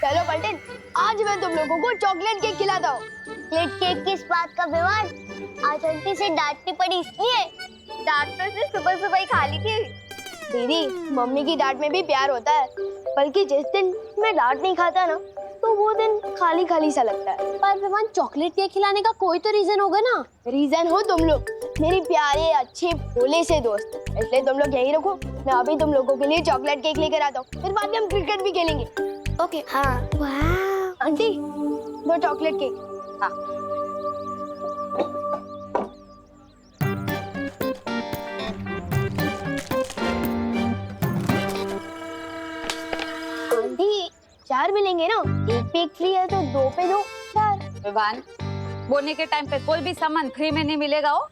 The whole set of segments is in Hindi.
चलो पलटन, आज मैं तुम लोगों को चॉकलेट केक खिलाता हूँ। चॉकलेट केक किस बात का विवान? आज आंटी से डांटनी पड़ी इसलिए? डांट तो इसने सुबह सुबह ही खा ली थी। दीदी, मम्मी की डांट में भी प्यार होता है, बल्कि जिस दिन मैं डांट नहीं खाता ना, तो वो दिन खाली खाली सा लगता है। पर विवान, चॉकलेट केक खिलाने का कोई तो रीजन होगा ना? रीजन हो तुम लोग, मेरी प्यारे अच्छे भोले से दोस्त, इसलिए तुम लोग यही रखो। मैं अभी तुम लोगों के लिए चॉकलेट केक लेकर आता हूँ, फिर बाद में हम क्रिकेट भी खेलेंगे। ओके? हाँ। वाह। आंटी, दो चॉकलेट केक। हाँ। आंटी, 4 मिलेंगे ना? एक पे एक फ्री है तो 2 पे 2, 4। विवान, बोने के टाइम पे कोई भी सामान फ्री में नहीं मिलेगा। हो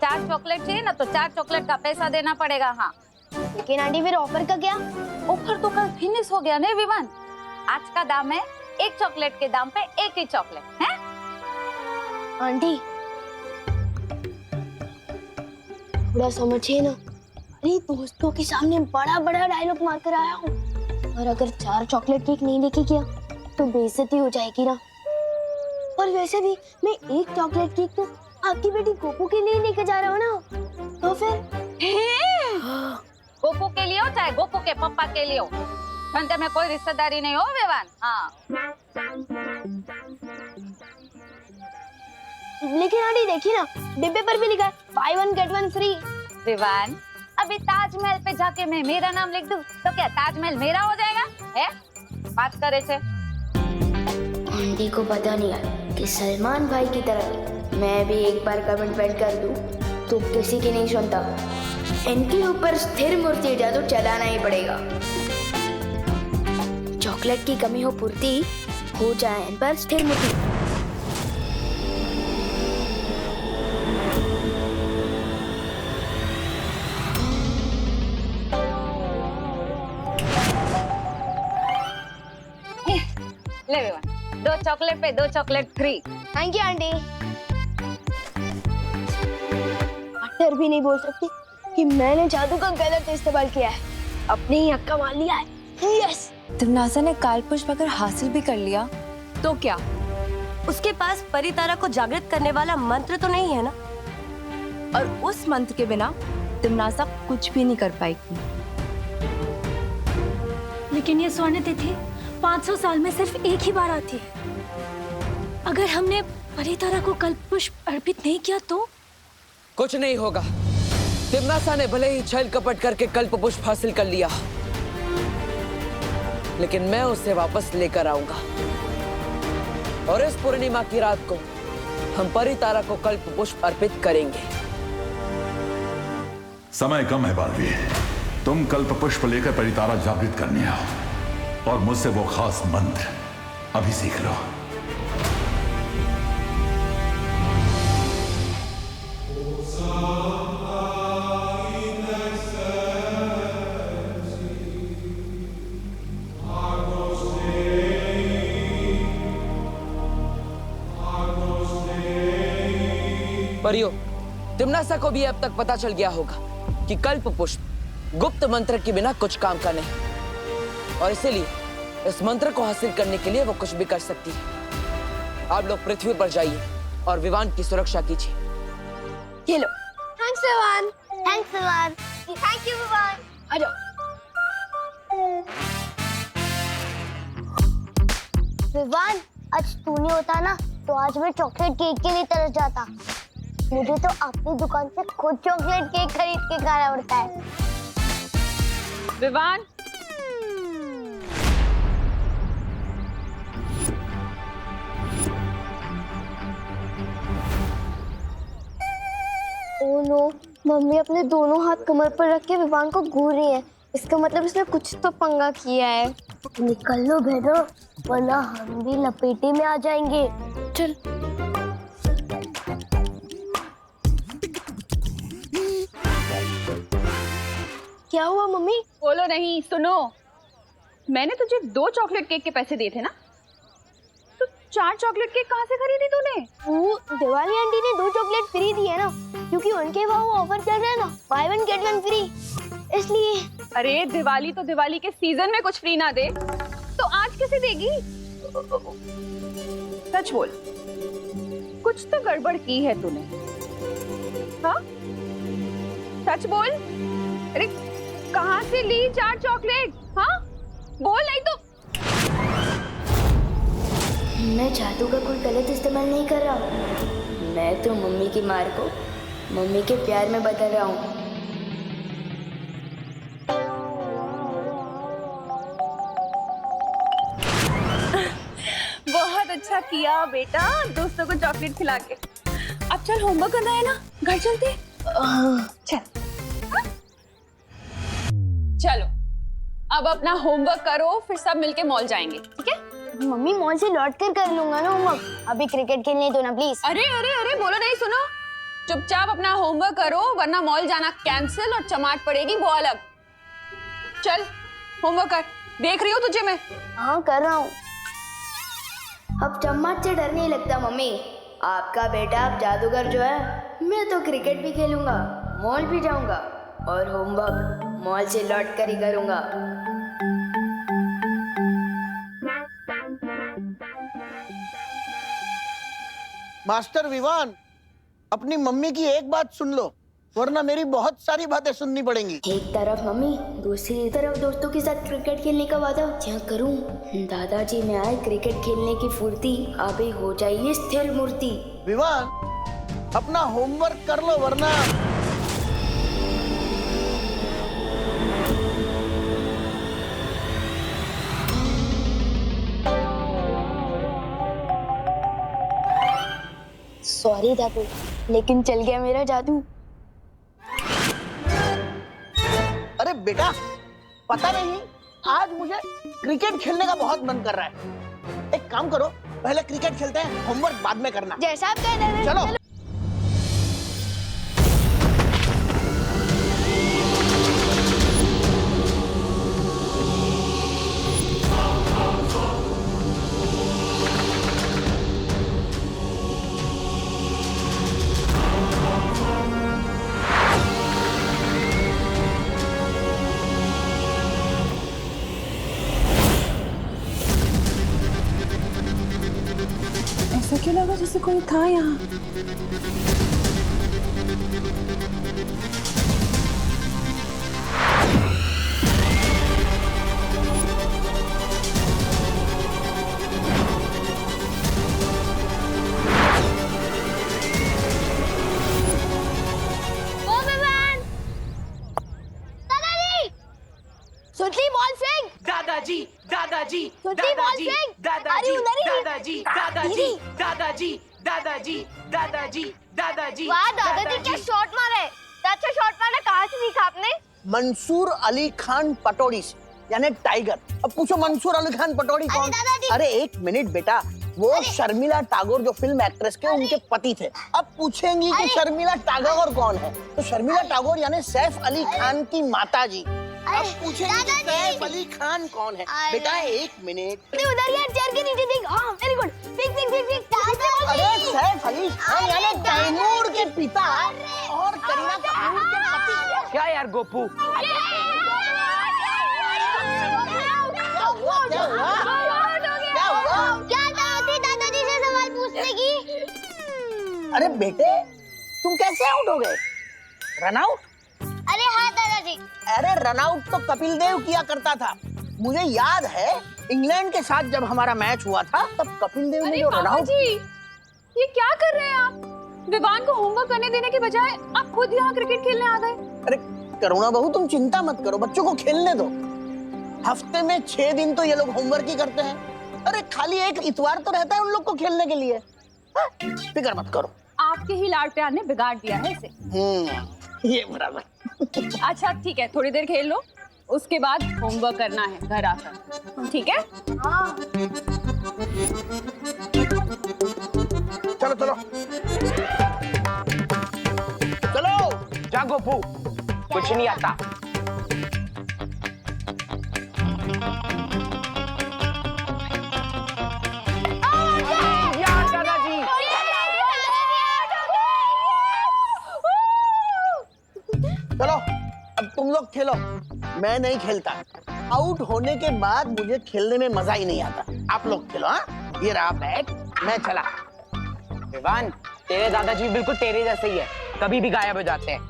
4 चॉकलेट चाहिए ना, तो 4 चॉकलेट का पैसा देना पड़ेगा। हाँ, लेकिन आंटी फिर ऑफर का क्या? ऑफर तो कल फिनिश हो गया नहीं विवान। आज का दाम है एक चॉकलेट के दाम पे एक ही चॉकलेट है। आंटी, थोड़ा समझिए ना। अरे दोस्तों के सामने बड़ा बड़ा डायलॉग मार कर आया हूँ, और अगर 4 चॉकलेट केक नहीं लेके गया तो बेइज्जती हो जाएगी ना। और वैसे भी मैं एक चॉकलेट केक तो आपकी बेटी गोपू के लिए लेके जा रहा हूँ ना, तो फिर गोपू के लिए हो चाहे गोपू के पापा के लिए हो, धंधे में कोई रिश्तेदारी नहीं हो विवान। हाँ, लेकिन आंटी देखिए ना, डिब्बे पर भी लिखा है बाय 1 गेट 1 फ्री। विवान, अभी ताजमहल पे जाके मैं मेरा नाम लिख दूं तो क्या ताजमहल मेरा हो जाएगा? है बात करे थे। आंटी को पता नहीं है कि सलमान भाई की तरह मैं भी एक बार कमिटमेंट कर दूं तो किसी की नहीं सुनता। इनके ऊपर स्थिर मूर्ति जादू चलाना ही पड़ेगा। चॉकलेट की कमी हो पूर्ति, हो जाए इन पर स्थिर मूर्ति। ले विवान, 2 चॉकलेट पे 2 chocolate free. Thank you aunty. डर भी नहीं बोल सकती कि मैंने जादू का गलत इस्तेमाल किया है, अपने ही हक का मान लिया है। यस। तिमनासा ने कालपुष्प अगर हासिल भी कर लिया तो क्या उसके पास परितारा को जागृत करने वाला मंत्र तो नहीं है ना? और उस मंत्र के बिना तिमनासा कुछ भी नहीं कर पाएगी। लेकिन ये स्वर्ण तिथि 500 साल में सिर्फ एक ही बार आती है। अगर हमने परितारा को कल्पपुष्प अर्पित नहीं किया तो? कुछ नहीं होगा। तिमनासा ने भले ही छल कपट करके कल्पपुष्प हासिल कर लिया, लेकिन मैं उसे वापस लेकर आऊंगा। और इस पूर्णिमा की रात को हम परितारा को कल्पपुष्प अर्पित करेंगे। समय कम है बालवी, तुम कल्पपुष्प लेकर परितारा जागृत करने आओ और मुझसे वो खास मंत्र अभी सीख लो। परियो, तिमनासा को भी अब तक पता चल गया होगा कि कल्पपुष्प गुप्त मंत्र के बिना कुछ काम का नहीं, और इसीलिए इस मंत्र को हासिल करने के लिए वो कुछ भी कर सकती है। आप लोग पृथ्वी पर जाइए और विवान की सुरक्षा कीजिए। ये लो। Thanks Vivaan. Thanks Vivaan. Thank you Vivaan. आ जाओ। विवान, आज तू नहीं होता ना तो आज मैं चॉकलेट केक के लिए तरस जाता। मुझे तो अपनी दुकान से खुद चॉकलेट केक खरीद के खाना पड़ता है। विवान, ओह नो, मम्मी अपने दोनों हाथ कमर पर रख के विवान को घूर रही है। इसका मतलब इसने कुछ तो पंगा किया है। निकल लो भेदो, वरना हम भी लपेटे में आ जाएंगे। चल। क्या हुआ मम्मी? बोलो नहीं, सुनो। मैंने तुझे 2 चॉकलेट केक के पैसे दिए थे ना, तो 4 चॉकलेट केक कहाँ से खरीदी तूने? वो दिवाली आंटी ने 2 चॉकलेट फ्री दी है ना, क्योंकि उनके वहाँ वो ऑफर चल रहा है ना, बाय 1 गेट 1 फ्री, इसलिए। अरे दिवाली तो दिवाली के सीजन में कुछ फ्री ना दे तो आज आज कैसे देगी? सच बोल, कुछ तो गड़बड़ की है तूने। हाँ, सच बोल। अरे कहाँ से ली 4 चॉकलेट? हाँ बोल, नहीं तो। मैं जादू का कोई गलत इस्तेमाल नहीं कर रहा हूँ। मैं तो मम्मी की मार को मम्मी के प्यार में बदल रहा हूँ। बहुत अच्छा किया बेटा, दोस्तों को चॉकलेट खिला के। अब चल, होमवर्क करना है ना, घर चलते। चल। चलो अब अपना होमवर्क करो, फिर सब मिलके मॉल जाएंगे, ठीक है? मम्मी मॉल से लौट कर लूंगा ना होमवर्क। अभी क्रिकेट खेलने दो ना प्लीज। अरे अरे अरे, बोलो नहीं, सुनो। चुपचाप अपना होमवर्क करो, वरना मॉल जाना कैंसिल और चमाट पड़ेगी वो अलग। चल होमवर्क कर, देख रही हो तुझे मैं। हाँ कर रहा हूँ। अब चम्मच से डर नहीं लगता मम्मी। आपका बेटा अब जादूगर जो है, मैं तो क्रिकेट भी खेलूंगा, मॉल भी जाऊंगा और होमवर्क मॉल से लौट कर ही करूंगा। मास्टर विवान, अपनी मम्मी की एक बात सुन लो, वरना मेरी बहुत सारी बातें सुननी पड़ेंगी। एक तरफ मम्मी, दूसरी तरफ दोस्तों के साथ क्रिकेट खेलने का वादा क्या करूं? दादाजी में आए क्रिकेट खेलने की फुर्ती, अभी हो जाइए स्थिर मूर्ति। विवान, अपना होमवर्क कर लो, वरना सॉरी दादू, लेकिन चल गया मेरा जादू। अरे बेटा, पता नहीं आज मुझे क्रिकेट खेलने का बहुत मन कर रहा है। एक काम करो, पहले क्रिकेट खेलते हैं, होमवर्क बाद में करना। जैसा आप कह रहे हैं। चलो। ऐसा क्यों लगा जैसे कोई था यहाँ? सुतली बॉल फेंक। दादाजी दादाजी सुतली बॉल फेंक। दादाजी अरे उधर ही। दादाजी दादाजी दादाजी दादाजी दादाजी दादाजी। वाह दादाजी क्या शॉट मारा है। अच्छा शॉट मारा, कहाँ से सीखा आपने? मंसूर अली खान पटौड़ी से, यानी टाइगर। अब पूछो मंसूर अली खान पटौड़ी कौन? दादाजी। अरे एक मिनट बेटा, वो शर्मिला टैगोर जो फिल्म एक्ट्रेस के उनके पति थे। अब पूछेंगी कि शर्मिला टैगोर कौन है, तो शर्मिला टैगोर यानी सैफ अली खान की माता जी। अब पूछेंगे कि सैफ अली खान कौन है। बेटा एक मिनट, उधर यार चेयर के नीचे देख। हाँ very good, pick pick pick pick. अरे सैफ अली खान यानी तैमूर के पिता और करीना कपूर के पति। क्या यार गोपू, क्या दादी दादाजी से सवाल पूछने की? अरे बेटे, तुम कैसे आउट हो गए? Run out? अरे हाँ दादाजी। अरे रन आउट तो कपिल देव किया करता था। मुझे याद है इंग्लैंड के साथ जब हमारा मैच हुआ था, तब कपिल देव ने जो रन आउट। जी ये क्या कर रहे हैं आप? विवान को होमवर्क करने देने के बजाय आप खुद यहाँ क्रिकेट खेलने आ गए। अरे करुणा बहू, तुम चिंता मत करो, बच्चों को खेलने दो। हफ्ते में 6 दिन तो ये लोग होमवर्क ही करते हैं। अरे खाली एक इतवार तो रहता है उन लोग को खेलने के लिए। फिक्र मत करो। आपके ही लाड प्यार ने बिगाड़ दिया है इसे। ये बराबर। अच्छा ठीक है, थोड़ी देर खेल लो, उसके बाद होमवर्क करना है घर आकर, ठीक है? हाँ। चलो चलो चलो। जा गोपू, कुछ नहीं आता। यार दादाजी, चलो अब तुम लोग खेलो, मैं नहीं खेलता। आउट होने के बाद मुझे खेलने में मजा ही नहीं आता। आप लोग खेलो। हाँ, ये रहा बैट, मैं चला। विवान, तेरे दादाजी बिल्कुल तेरे जैसे ही है, कभी भी गायब हो जाते हैं।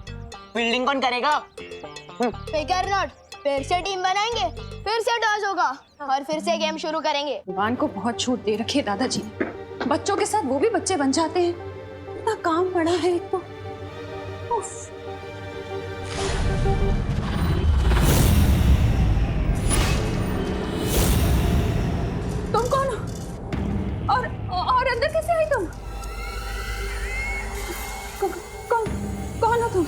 फील्डिंग कौन करेगा? फिकर नॉट, फिर से टीम बनाएंगे, फिर से टॉस होगा और फिर से गेम शुरू करेंगे। विवान को बहुत छूट दे रखी है दादाजी। बच्चों के साथ वो भी बच्चे बन जाते हैं। इतना काम पड़ा है एक तो। उफ। तुम कौन हो? और अंदर कैसे आई तुम? कौन हो तुम?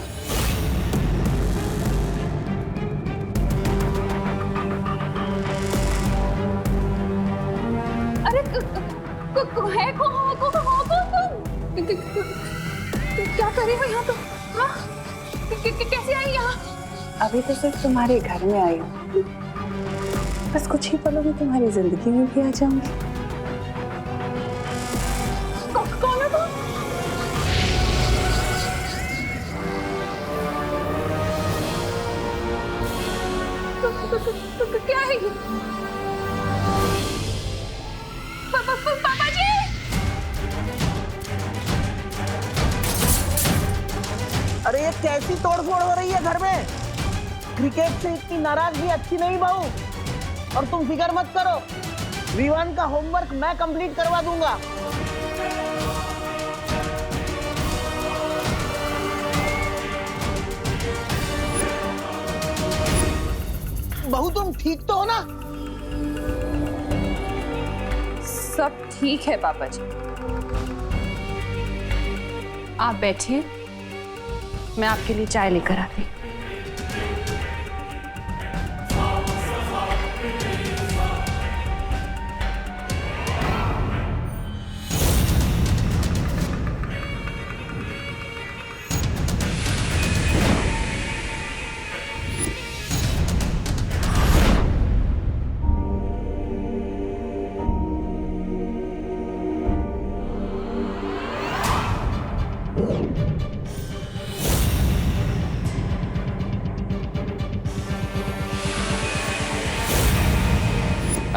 अरे है कौन तुम? क्या कर रही हो यहाँ तुम? हाँ? कैसे आई यहाँ? अभी तो सिर्फ तुम्हारे घर में आई हूँ, बस कुछ ही पलों में तुम्हारी जिंदगी में भी आ जाऊंगी। कौन है तुम? क्या है ये? पापा जी! अरे ये कैसी तोड़फोड़ हो रही है घर में? क्रिकेट से इतनी नाराजगी अच्छी नहीं बहू। और तुम फिक्र मत करो, विवान का होमवर्क मैं कंप्लीट करवा दूंगा। बहू तुम ठीक तो हो ना? सब ठीक है पापा जी। आप बैठिए, मैं आपके लिए चाय लेकर आती हूँ।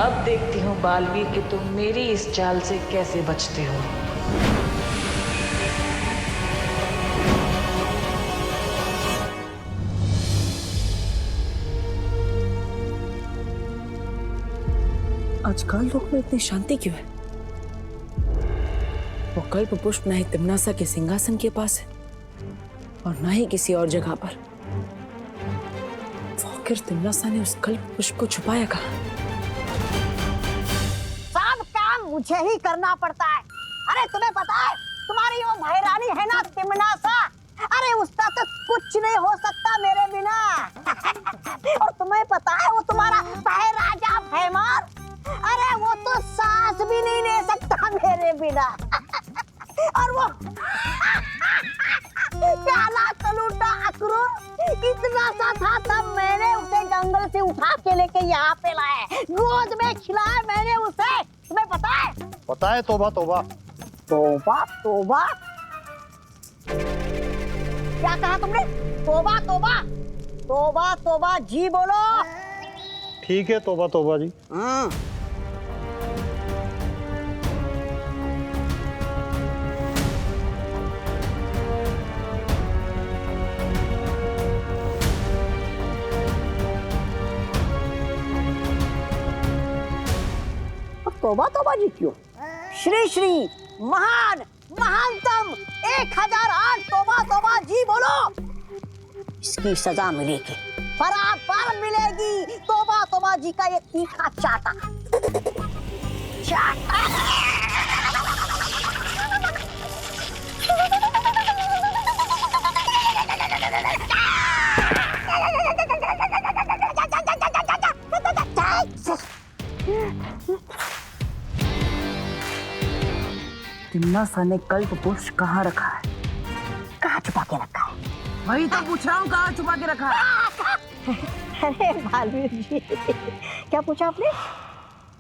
अब देखती हूँ बालवीर कि तुम मेरी इस चाल से कैसे बचते हो। आजकल लोग में इतनी शांति क्यों है? वो कल्प पुष्प ना ही तिम्नासा के सिंहासन के पास है और ना ही किसी और जगह पर। आखिर तिम्नासा ने उस कल्प पुष्प को छुपाया कहाँ? सब काम मुझे ही करना पड़ता है। अरे तुम्हें पता है तुम्हारी वो महारानी है ना तिम्नासा, अरे उसका तो कुछ नहीं हो सकता मेरे बिना। और तुम्हें पता है वो तुम्हारा राजा भैमार, अरे वो तो सांस भी नहीं ले सकता मेरे बिना। और वो काला कलूटा अक्रूर इतना सा था, तब मैंने उसे जंगल से उठा के लेके यहाँ पे लाया, गोद में खिलाया मैंने उसे। तुम्हें पता है? पता है। तौबा तौबा तौबा तौबा, क्या कहा तुमने? तौबा तौबा तौबा तौबा जी बोलो। ठीक है, तौबा तौबा जी। तौबा तौबा जी क्यों? श्री श्री महान महानतम 1008 तौबा तौबा जी बोलो। इसकी सजा मिलेगी, बराबर मिलेगी। तौबा तौबा जी का ये तीखा चाटा चाटा। तिम्नासा ने कल्प पुष्प कहाँ रखा है? कहाँ छुपा के रखा है? वही तो पूछ रहा हूँ, कहाँ छुपा के रखा है? अरे बालवीर जी, क्या पूछा आपने?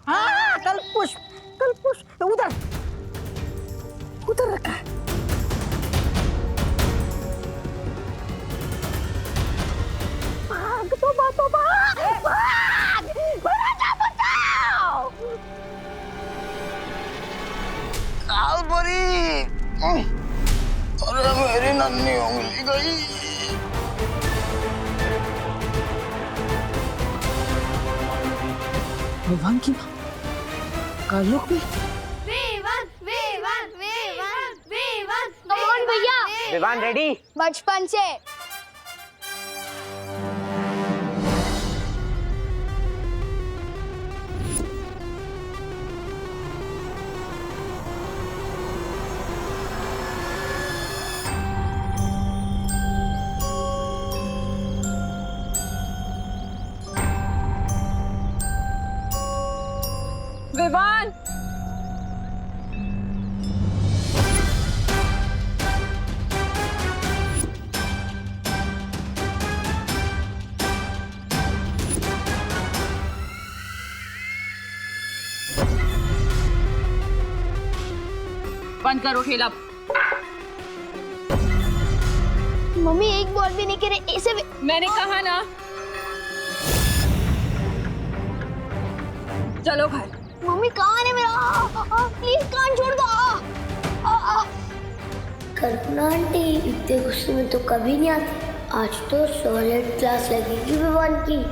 हाँ, कल्प पुष्प उधर उधर रखा है। भाग तो बातों भाग। काल परी, अरे मेरी नन्ही उंगली गई। विवान की माँ कालोक में? कौन भैया? विवान रेडी? बचपन से। विवान, बंद करो खेल अब। मम्मी एक बॉल भी नहीं गिरे, ऐसे भी। मैंने कहा ना, चलो घर। मम्मी कान है मेरा, प्लीज कान छोड़ दो। कल्पना आंटी इतने गुस्से में तो कभी नहीं आती, आज तो सॉलिड क्लास लगेगी विवान की।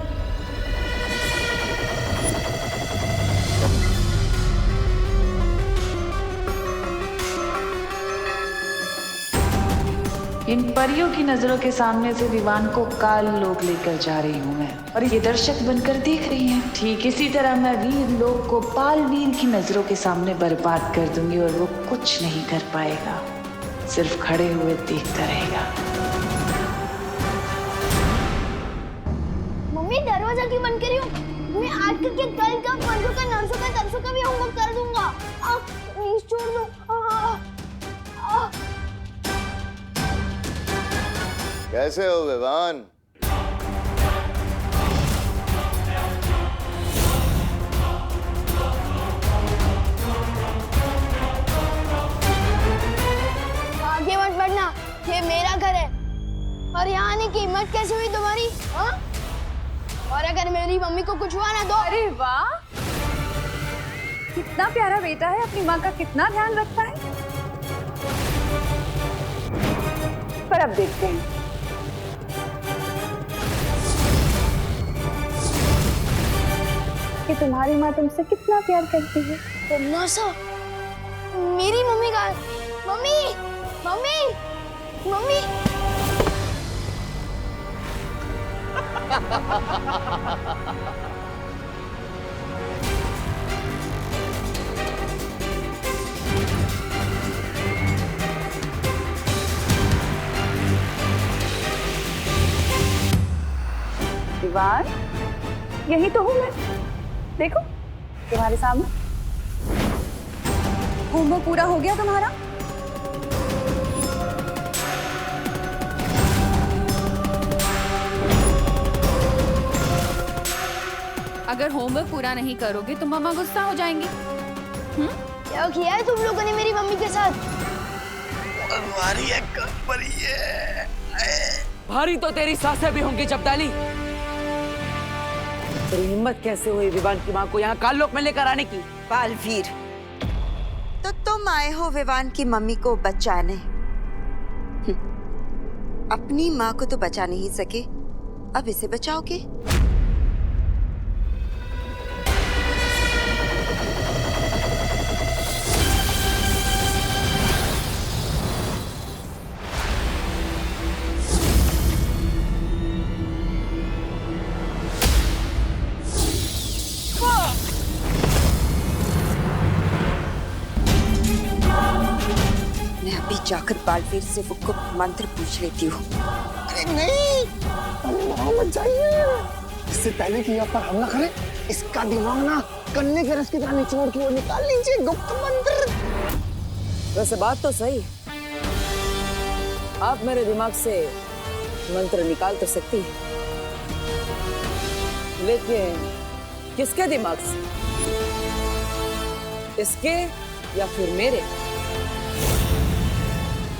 इन परियों की नजरों के सामने से विवान को काल लोक लेकर जा रही हूँ मैं, और ये दर्शक बनकर देख रही हैं। ठीक इसी तरह मैं वीर लोक को पाल वीर की नजरों के सामने बर्बाद कर दूंगी और वो कुछ नहीं कर पाएगा, सिर्फ खड़े हुए देखता रहेगा। मम्मी दरवाजा क्यों बंद करी हूँ? मैं आज के कल का परसों का नरसों का तरसों का भी होमवर्क कर दूंगा। प्लीज छोड़ दो। कैसे हो विवान? आगे मत बढ़ना, ये मेरा घर है। और यहाँ आने की हिम्मत कैसे हुई तुम्हारी? हाँ? और अगर मेरी मम्मी को कुछ हुआ ना तो? अरे वाह, कितना प्यारा बेटा है, अपनी माँ का कितना ध्यान रखता है। पर अब देखते हैं। कि तुम्हारी माँ तुमसे कितना प्यार करती है। तुमना सा मेरी मम्मी का। मम्मी मम्मी मम्मी विवान, यही तो हूँ मैं, देखो तुम्हारे सामने। होमवर्क पूरा हो गया तुम्हारा? अगर होमवर्क पूरा नहीं करोगे तो मम्मा गुस्सा हो जाएंगी। क्या किया है तुम लोगों ने मेरी मम्मी के साथ? भारी है परी है। भारी तो तेरी सासें भी होंगी जब्दाली। तेरी हिम्मत कैसे हुई विवान की माँ को यहाँ काललोक में लेकर आने की? बालवीर, तो तुम आए हो विवान की मम्मी को बचाने। अपनी माँ को तो बचा नहीं सके, अब इसे बचाओगे? जाकर बालवीर से वो गुप्त मंत्र पूछ लेती हूँ। अरे नहीं, मत जाइए। इससे पहले कि यहाँ पर हमला करे, इसका दिमाग ना कन्ने के रस की तरह निचोड़ के वो निकाल लीजिए गुप्त मंत्र। वैसे बात तो सही, आप मेरे दिमाग से मंत्र निकाल तो सकती है, लेकिन किसके दिमाग से? इसके या फिर मेरे?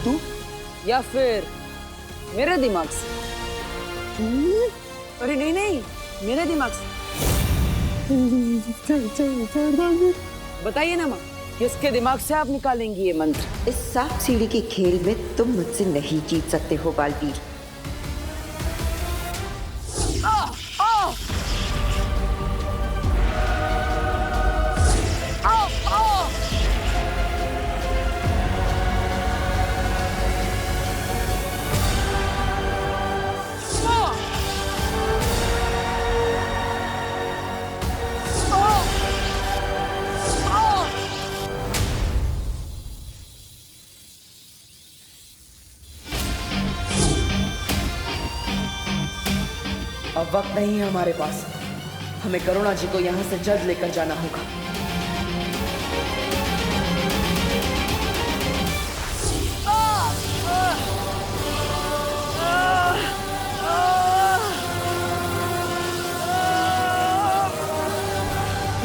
तू या फिर मेरे दिमाग से? अरे नहीं नहीं, मेरे दिमाग से। बताइए ना माँ, किसके दिमाग से आप निकालेंगी ये मंत्र? इस सांप सीढ़ी के खेल में तुम मुझसे नहीं जीत सकते हो बालवीर। अब वक्त नहीं है हमारे पास। हमें करुणा जी को यहाँ से जल्द लेकर जाना होगा।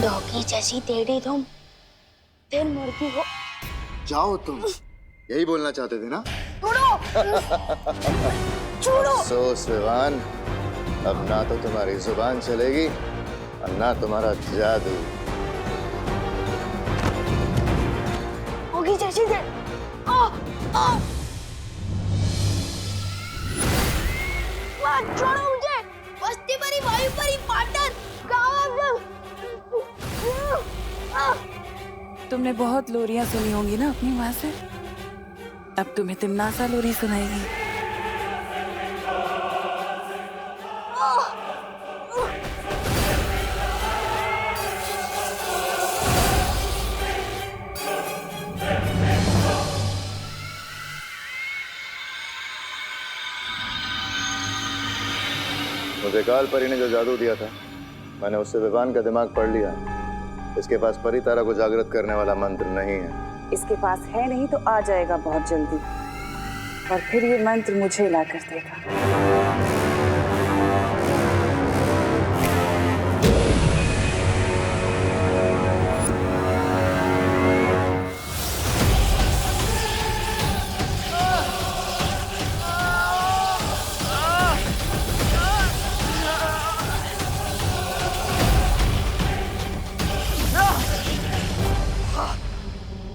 डॉगी जैसी टेढ़ी तुम फिर मुर्गी हो। जाओ तुम, यही बोलना चाहते थे ना? छोड़ो। अफसोस विवान, अब ना तो तुम्हारी जुबान चलेगी और ना तुम्हारा जादू। डॉगी जैसी टेढ़ी। छोड़ो मुझे। बस्ती परी वायु परी पाटन तुमने बहुत लोरियां सुनी होंगी ना अपनी माँ से। अब तुम्हें तिमनासा लोरी सुनाएगी। मुझे काल परी ने जो जादू दिया था, मैंने उससे विवान का दिमाग पढ़ लिया। इसके पास परी तारा को जागृत करने वाला मंत्र नहीं है। इसके पास है नहीं तो आ जाएगा बहुत जल्दी, और फिर ये मंत्र मुझे ला कर देगा।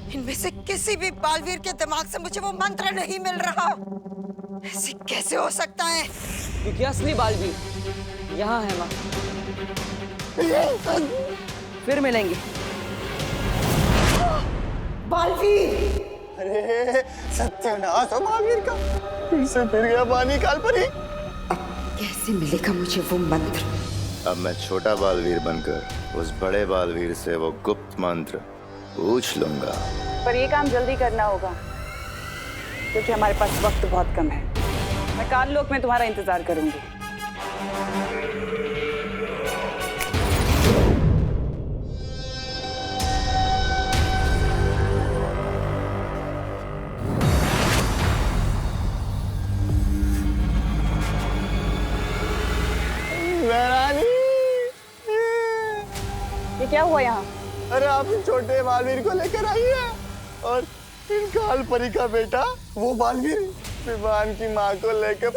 इनमें से किसी भी बालवीर के दिमाग से मुझे वो मंत्र नहीं मिल रहा। ऐसे कैसे हो सकता है? क्योंकि असली बालवीर यहाँ है माँ। फिर मिलेंगे। बालवीर! अरे सत्यानाश हो बालवीर का, फिर से फिर गया पानी काल परी। कैसे मिलेगा मुझे वो मंत्र? अब मैं छोटा बालवीर बनकर उस बड़े बालवीर से वो गुप्त मंत्र पूछ लूंगा। पर ये काम जल्दी करना होगा, क्योंकि हमारे पास वक्त बहुत कम है। मैं काल लोक में तुम्हारा इंतजार करूंगी। ये क्या हुआ यहाँ? अरे आप इन छोटे बालवीर को लेकर आई है, और इन काल परी का बेटा वो बालवीर विवान की माँ को लेकर।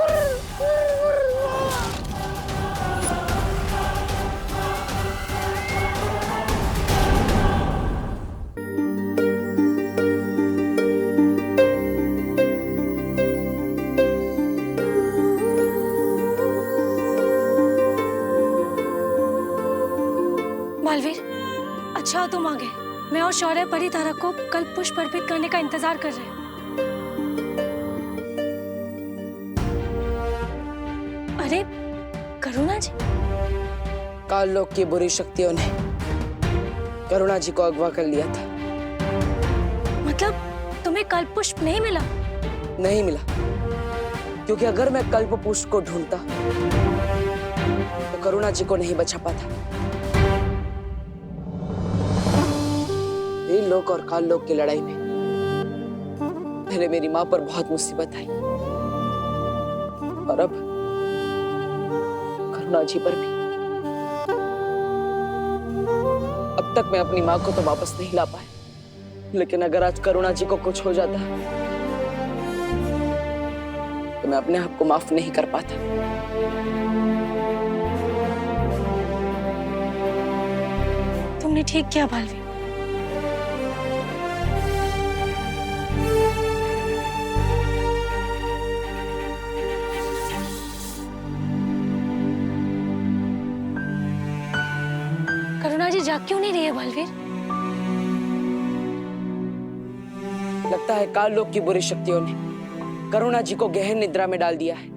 बालवीर, अच्छा हो तुम आ गए। मैं और शौर्य परी तारा को कल पुष्प अर्पित करने का इंतजार कर रहे हैं। अरे करुणा जी! काल लोक की बुरी शक्तियों ने करुणा जी को अगवा कर लिया था। मतलब तुम्हें कल्प पुष्प नहीं मिला? नहीं मिला, क्योंकि अगर मैं कल्प पुष्प को ढूंढता तो करुणा जी को नहीं बचा पाता। लोक और काल लोक की लड़ाई में पहले मेरी मां पर बहुत मुसीबत आई, और अब करुणा जी पर भी। अब तक मैं अपनी मां को तो वापस नहीं ला पाया, लेकिन अगर आज करुणा जी को कुछ हो जाता तो मैं अपने आप को माफ नहीं कर पाता। तुमने ठीक किया बालवीर। जाग क्यों नहीं रही है बलवीर? लगता है काल लोक की बुरी शक्तियों ने करुणा जी को गहन निद्रा में डाल दिया है।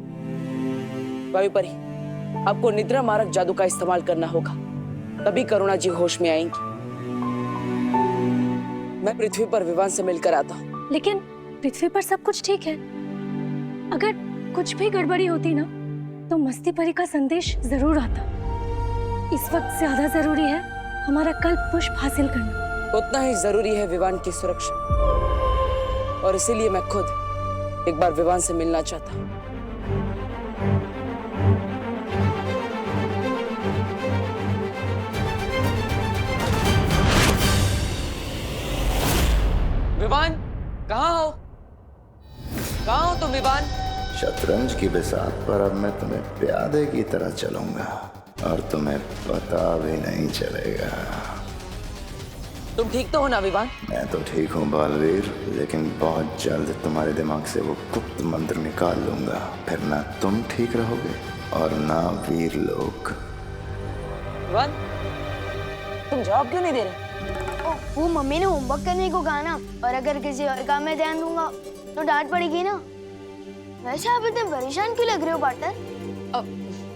वायु परी, आपको निद्रा मारक जादू का इस्तेमाल करना होगा, तभी करुणा जी होश में आएंगी। मैं पृथ्वी पर विवान से मिलकर आता हूँ। लेकिन पृथ्वी पर सब कुछ ठीक है। अगर कुछ भी गड़बड़ी होती ना तो मस्ती परी का संदेश जरूर आता। इस वक्त ज्यादा जरूरी है हमारा कल्प पुष्प हासिल करना। उतना ही जरूरी है विवान की सुरक्षा, और इसीलिए मैं खुद एक बार विवान से मिलना चाहता हूँ। विवान, कहाँ हो? कहाँ हो तुम विवान? शतरंज की बिसात पर अब मैं तुम्हें प्यादे की तरह चलूंगा और तुम्हें पता भी नहीं चलेगा। तुम ठीक तो हो ना विवान? मैं तो ठीक हूँ बालवीर, लेकिन बहुत जल्द तुम्हारे दिमाग से वो गुप्त मंत्र निकाल लूंगा। फिर ना तुम ठीक रहोगे और ना वीर लोग। विवान, तुम जवाब क्यों नहीं दे रहे? वो मम्मी ने होमवर्क करने को कहा ना, और अगर किसी और काम में ध्यान दूंगा तो डांट पड़ेगी ना। वैसे आप इतने परेशान क्यों लग रहे हो पार्टनर?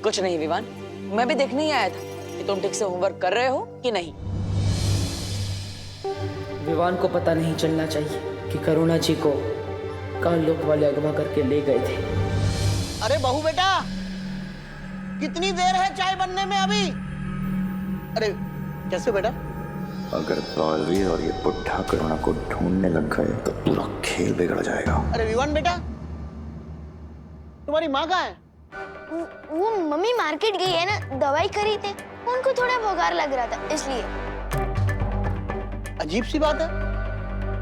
कुछ नहीं विवान, मैं भी देखने ही आया था कि तुम ठीक से होमवर्क कर रहे हो कि नहीं। विवान को पता नहीं चलना चाहिए कि करुणा जी को काल लोक वाले अगवा करके ले गए थे। अरे बहू बेटा, कितनी देर है चाय बनने में अभी? अरे कैसे बेटा? अगर बालवीर और ये बुढ़ा करुणा को ढूंढने लग गए तो पूरा खेल बिगड़ जाएगा। अरे विवान बेटा, तुम्हारी माँ कहाँ है? वो मम्मी मार्केट गई है ना, दवाई खरीदने। उनको थोड़ा बुखार लग रहा था इसलिए। अजीब सी बात है,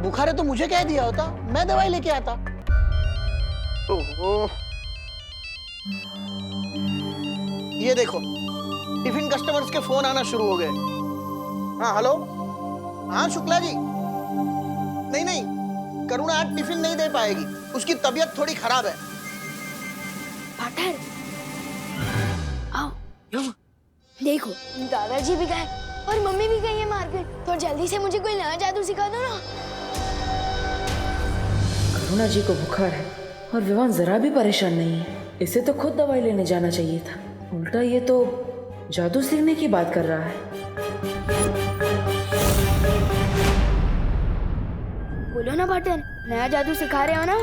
बुखार है तो मुझे कह दिया होता, मैं दवाई लेके आता। ओहो, ये देखो टिफिन कस्टमर्स के फोन आना शुरू हो गए। हाँ हेलो, हाँ शुक्ला जी। नहीं नहीं, करुणा आज टिफिन नहीं दे पाएगी, उसकी तबीयत थोड़ी खराब है। पार्टनर आओ, देखो दादाजी भी गए और मम्मी भी गई है मार्केट, तो जल्दी से मुझे कोई नया जादू सिखा दो ना। करुणा जी को बुखार है और विवान जरा भी परेशान नहीं है। इसे तो खुद दवाई लेने जाना चाहिए था, उल्टा ये तो जादू सीखने की बात कर रहा है। बोलो ना पार्टनर, नया जादू सिखा रहे हो ना?